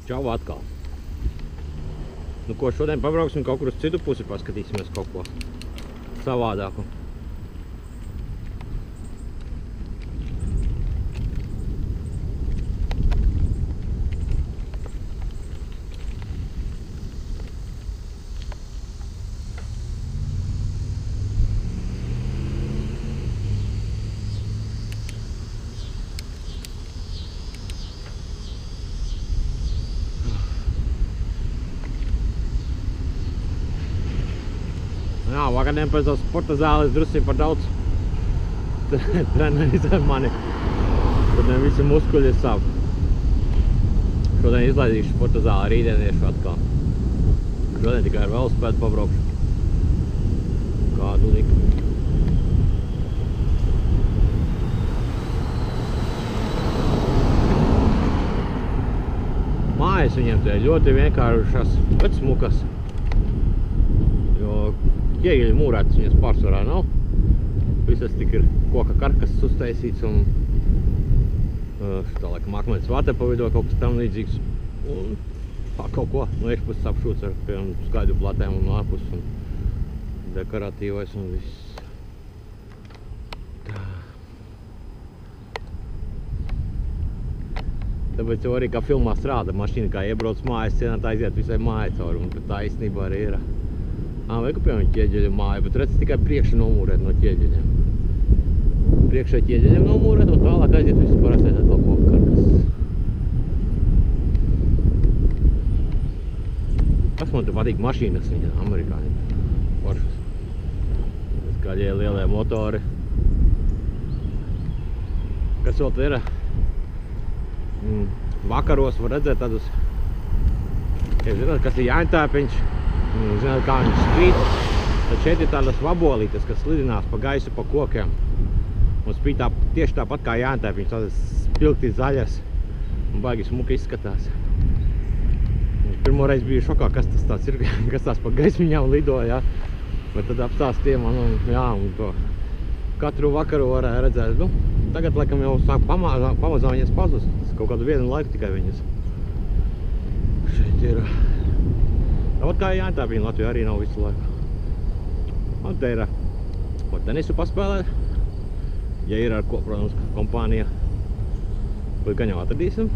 Čau atkal. Nu ko, šodien pabrauksim kaut kur uz citu pusi, paskatīsimies kaut ko savādāku. Jā, vakariem pēc tās sporta zāles drusci par daudz trenerizē mani. Šodien visi muskuļi sāp. Šodien izlaidīšu sporta zāli, rītdien iešu atkal. Šodien tikai ar velospēdu pabraukšu. Kādu liku. Mājas viņiem te ļoti vienkāršas, bet smukas. Jo ķieģeļi mūrētas viņas pārsvarā nav. Visas tik ir koka karkases uztaisīts un tā laikam akmens vate pa vidū kaut kas tam līdzīgs. Un tā kaut ko no iekšpuses apšūts ar piemēram skaidru platēm un ārpuses un dekoratīvais un viss. Tā. Tāpēc jau arī kā filmā strāda mašīna, kā iebrauc mājas cienā, tā aiziet visai mājai cauri un tā īstenībā arī ir. Vajag piemēram ķieģeļu māju, bet redz tikai priekšu nomūrēt no ķieģeļiem. Priekšā ķieģeļiem nomūrēt un tālāk aiziet visu parasēt atkal koka karkas. Kas man te patīk mašīnas viņa, amerikāņi, Poršas. Skaļie lielie motori. Kas vēl te ir? Vakaros var redzēt tādus, ja zināt, kas ir jāņtēpiņš. Zināt, kā viņš spīd, tad šeit ir tādas vabolītes, kas slidinās pa gaisu, pa kokiem. Un spīd tieši tāpat kā jāņtēpiņš, tādas spilgti zaļas un baigi smuki izskatās. Pirmo reizi biju šokā, kas tas tāds ir, kas tās pa gaismiņām lido, jā. Bet tad apstāstīja man, jā, un to katru vakaru varēja redzēt. Nu, tagad, laikam, jau sāk pamazām viņas pazust. Kaut kādu vienu laiku tikai viņas. Šeit ir... Tāpat kā jāņtēpiņi Latvijā arī nav visu laiku. Un te ir par tenisu paspēlēt. Ja ir ar ko, protams, kompānija. Vai gan jau atradīsim.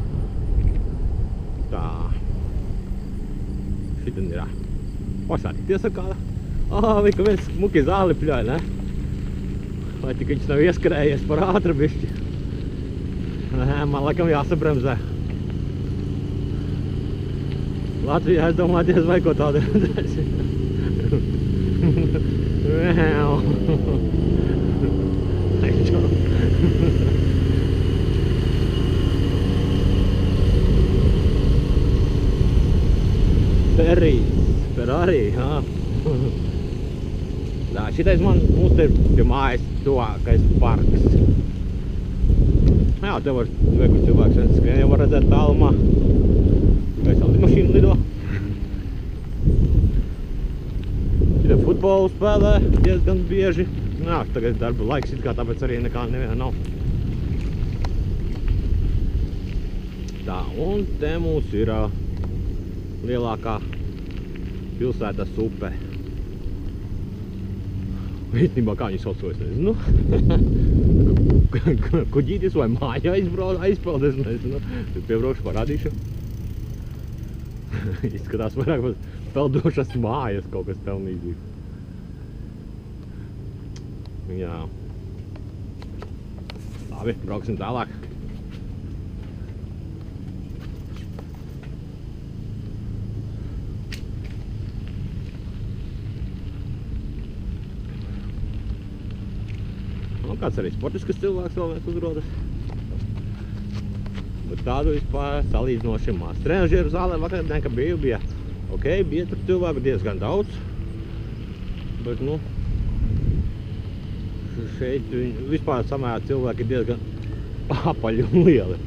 Tā. Šitien ir pasātīties ar kāda. Vika viens smuki zāli pļauj, ne? Vai tik viņš nav ieskrējies par ātru bišķi. Man laikam jāsabremzē. Latvijā, es domāju, diez vai ko tādu redzēsi. Ferrari, jā. Tā, šitais mums te ir pie mājas tuvākais parks. Jā, te var veikus cilvēks skrien, jau var redzēt tālumā. Tikai automašīna lido. Šitā futbolu spēlē diezgan bieži. Jā, tagad darba laiks it kā, tāpēc arī nekā neviena nav. Tā, un te mums ir lielākā pilsētas upe. Īstenībā kā viņi sauc, es nezinu. Kuģītis vai mājā aizpeld, es nezinu. Tad piebraukšu, parādīšu. Izskatās vairāk peldošas mājas, kaut kas tam līdzīgs. Jā. Labi, brauksim tālāk. Kāds arī sportiskas cilvēks vēl viens uzrodas. Bet tādu vispār salīdzinoši maz. Trenažieru zālē vakardien, ka bija ok, bija tur cilvēku diezgan daudz. Bet, nu, šeit vispār samērā cilvēki ir diezgan apaļi un lieli.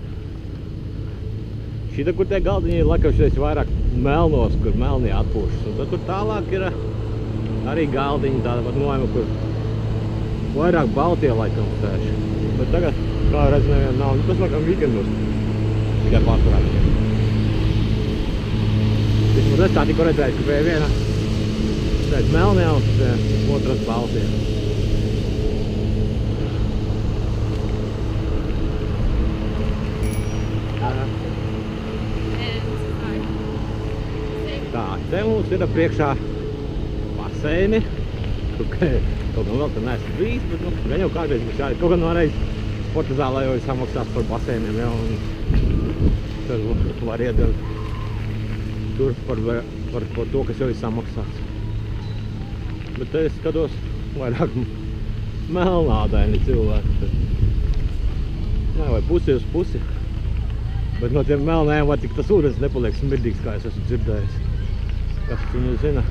Šita, kur tie galdiņi ir, laikam šeit vairāk melnos, kur melnie atpūšas. Un tad, kur tālāk ir arī galdiņi tāda pat nojama, kur vairāk baltie laikam sēž. Bet tagad, kā redz, neviena nav. Nu, tas laikam vikendos. Tikai pārsvarā viņiem. Un es tā tikko redzēju, ka bija viena melnie un otras baltie. Tā, te mums ir priekšā baseini. Kaut gan vēl te neesmu bijis, bet gan jau kādreiz būs jāiet. Kaut gan noreiz sporta zālē jau ir samaksās par baseiniem, ja, un tur var iet tur par to, kas jau ir samaksāts. Bet te es skatos vairāk melnādaini cilvēki. Jā, vai pusi uz pusi. Bet no tiem melnējiem var tik tas ūdens nepaliek smirdīgs, kā es esmu dzirdējis. Kas viņu zina?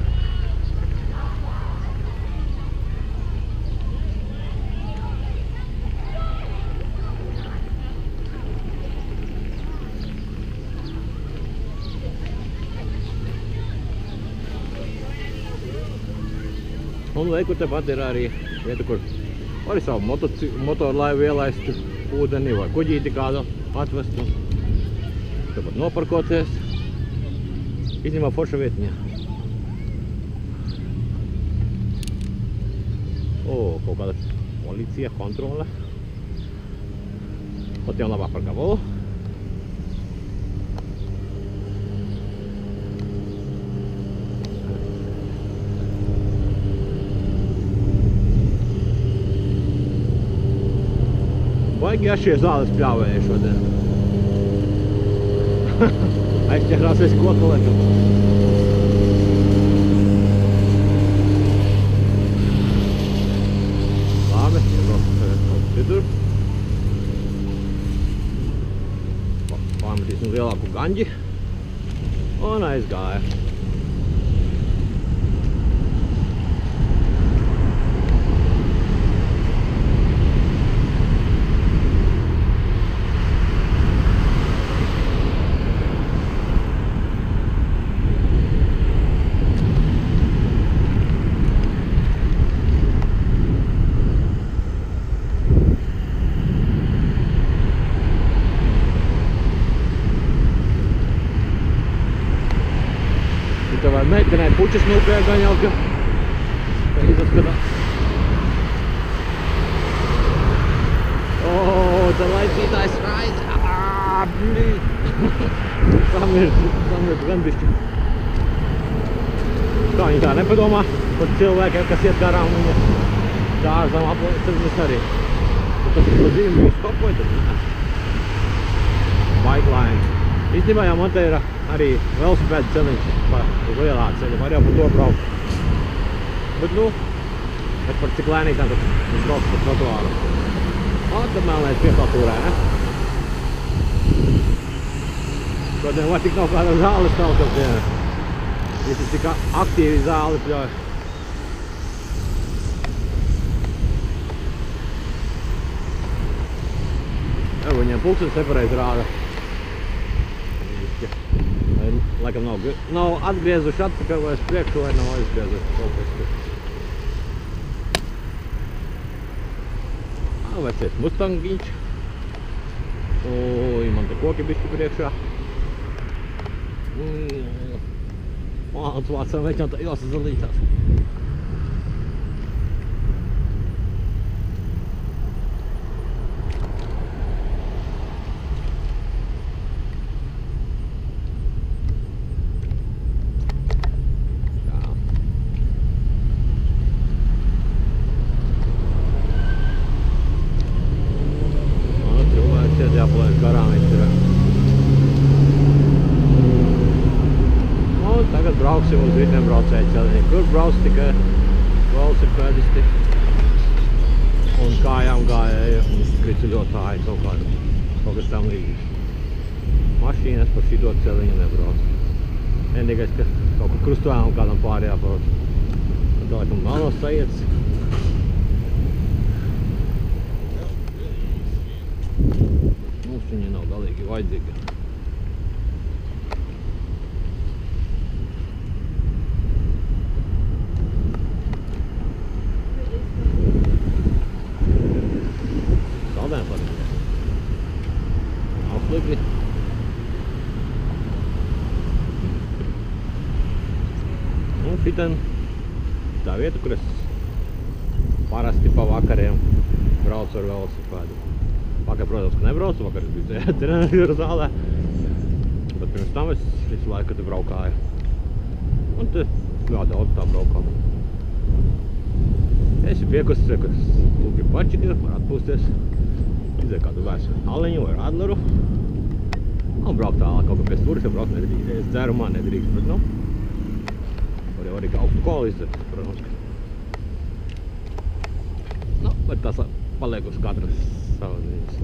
Un kur tepat ir arī vieta, kur var savu motorlaivu ielaist ūdeni vai kuģīti kādu atvest un tepat noparkoties. Izņemā forša vietiņā. Kaut kāda policija, kontrole. Pat jau nav aparkavolu. Baigi šie zāles pļāvēja šodien. Aizķerāsies kotlekam. Labi, kaut citur. Pametīsim lielāku gaņģi. Un aizgāja. Vai meitenei puķis nūpēja gan jau, ka izskatās. Tā laicītājs raiz. Samird gan bišķi. Kā viņi tā nepadomā par cilvēkiem, kas iet garām viņa dārzam aplēs, tad mēs arī. Tas ir zīmi bija stopoja, tad bike line. Īstenībā jau man te ir arī velosipēdu celiņš uz lielā ceļa, var jau par to braukt. Bet es par cik lēnītām tad es braucu par trotuāru. Tad mēlēs piepatūrē, ne? Šodien var tik nav kāda zāles taukas, ja visi tik aktīvi zāli pļauj. Jā, viņiem pulkstenis nepareiz rāda. Laikam nav atgriezuši atpakaļ vai uz priekšu, vai nav aizgriezuši kaut kas tur. Vecais mustangiņš. Man te koki bišķi priekšā. Atvācam veķam tā jāsazalītās. Jāpalaiž garām viņš ir. Un tagad brauksim uz riteņbraucēju celiņu. Kur brauc tikai velosipēdisti un kājām gājēja un krituļotāji kaut kas tam līdzīgs. Mašīnas par šito celiņu nebrauc. Vienīgais, ka kaut kur krustojām kādam pāri jābrauc. Tad laikam melnos saietas. Viņa nav galīgi vajadzīga. Saldēm patīk. Nav slikti. šitan tā vieta, kur es parasti pa vakariem braucu ar velosipēdu. Vakar, protams, ka nebraucu, vakar es biju treniņu zālē, bet pirms tam es visu laiku te braukāju. Un te ļoti daudz tā braukā. Es piekusis, ka lūki pačikina, var atpūsties, izēju kādu vēsu aliņu vai radleru un braukt tālāk kaut kā pēc turis, ja braukt nedrīkst. Es dzērumā nedrīkst, bet nu, var jau arī augstu kolu izdzert, protams. Nu, bet tas paliek uz katras savas ziņas.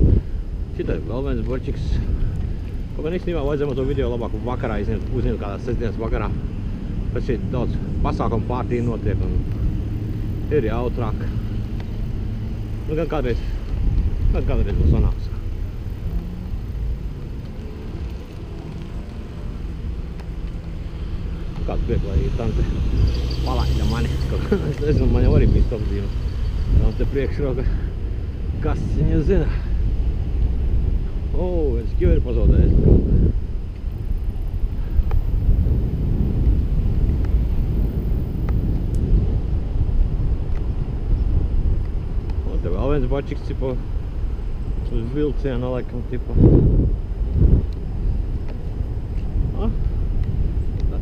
Šitais vēl viens borčiks. Kaut gan īstenībā vajadzēja to video labāk vakarā uzņemt kādā sestdienas vakarā. Pēc šeit daudz pasākumu pārtī notiek un ir jautrāk. Nu, gan kādreiz vēl sanāks. Kāds pieklājīgi tante palaida mani. Es nezinu, man jau arī bija stopzīme. Tante priekšroka. Kas viņu zina? Viens kio ir pazaudējis. Un te vēl viens bačiks, cipa, uz vilciena, laikam, tipa.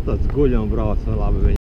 Tāds guļ un brauc, labi viņi.